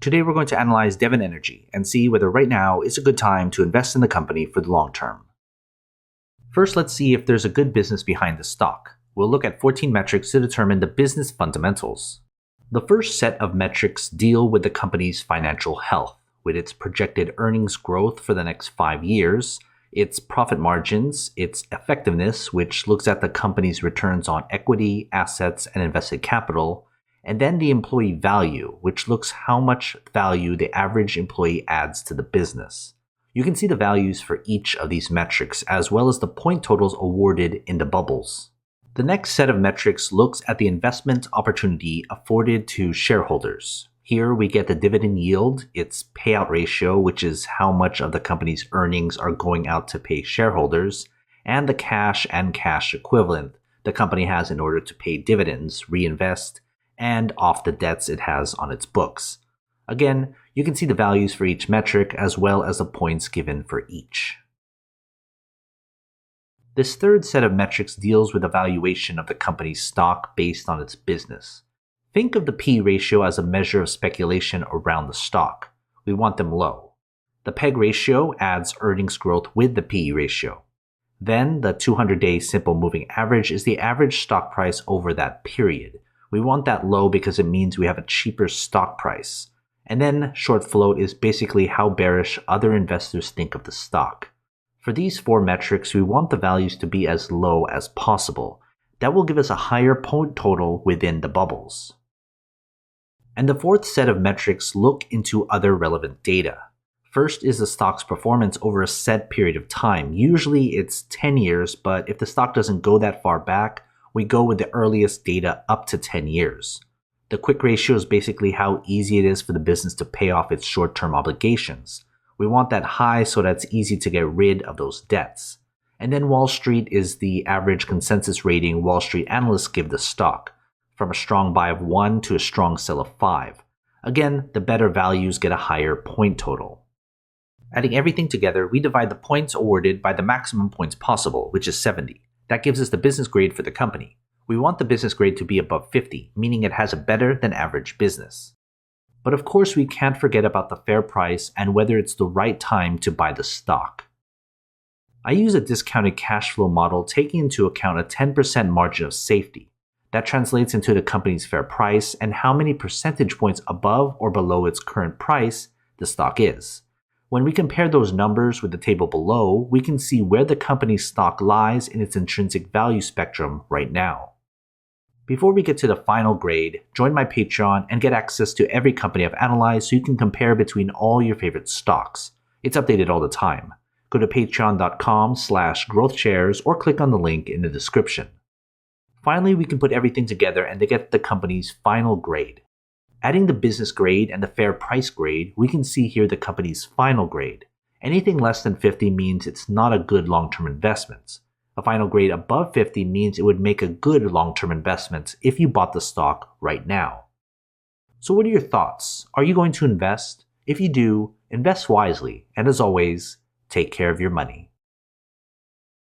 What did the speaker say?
Today we're going to analyze Devon Energy and see whether right now is a good time to invest in the company for the long term. First, let's see if there's a good business behind the stock. We'll look at 14 metrics to determine the business fundamentals. The first set of metrics deal with the company's financial health, with its projected earnings growth for the next 5 years, its profit margins, its effectiveness, which looks at the company's returns on equity, assets, and invested capital, and then the employee value, which looks how much value the average employee adds to the business. You can see the values for each of these metrics, as well as the point totals awarded in the bubbles. The next set of metrics looks at the investment opportunity afforded to shareholders. Here we get the dividend yield, its payout ratio, which is how much of the company's earnings are going out to pay shareholders, and the cash and cash equivalent the company has in order to pay dividends, reinvest, and off the debts it has on its books. Again, you can see the values for each metric as well as the points given for each. This third set of metrics deals with the valuation of the company's stock based on its business. Think of the P ratio as a measure of speculation around the stock. We want them low. The PEG ratio adds earnings growth with the PE ratio. Then the 200-day simple moving average is the average stock price over that period. We want that low because it means we have a cheaper stock price. And then short float is basically how bearish other investors think of the stock. For these 4 metrics, we want the values to be as low as possible. That will give us a higher point total within the bubbles. And the fourth set of metrics look into other relevant data. First is the stock's performance over a set period of time. Usually it's 10 years, but if the stock doesn't go that far back, we go with the earliest data up to 10 years. The quick ratio is basically how easy it is for the business to pay off its short-term obligations. We want that high so that it's easy to get rid of those debts. And then Wall Street is the average consensus rating Wall Street analysts give the stock, from a strong buy of 1 to a strong sell of 5. Again, the better values get a higher point total. Adding everything together, we divide the points awarded by the maximum points possible, which is 70. That gives us the business grade for the company. We want the business grade to be above 50, meaning it has a better than average business. But of course, we can't forget about the fair price and whether it's the right time to buy the stock. I use a discounted cash flow model taking into account a 10% margin of safety. That translates into the company's fair price and how many percentage points above or below its current price the stock is. When we compare those numbers with the table below, we can see where the company's stock lies in its intrinsic value spectrum right now. Before we get to the final grade, join my Patreon and get access to every company I've analyzed so you can compare between all your favorite stocks. It's updated all the time. Go to patreon.com/growthshares or click on the link in the description. Finally, we can put everything together and to get the company's final grade. Adding the business grade and the fair price grade, we can see here the company's final grade. Anything less than 50 means it's not a good long-term investment. A final grade above 50 means it would make a good long-term investment if you bought the stock right now. So what are your thoughts? Are you going to invest? If you do, invest wisely, and as always, take care of your money.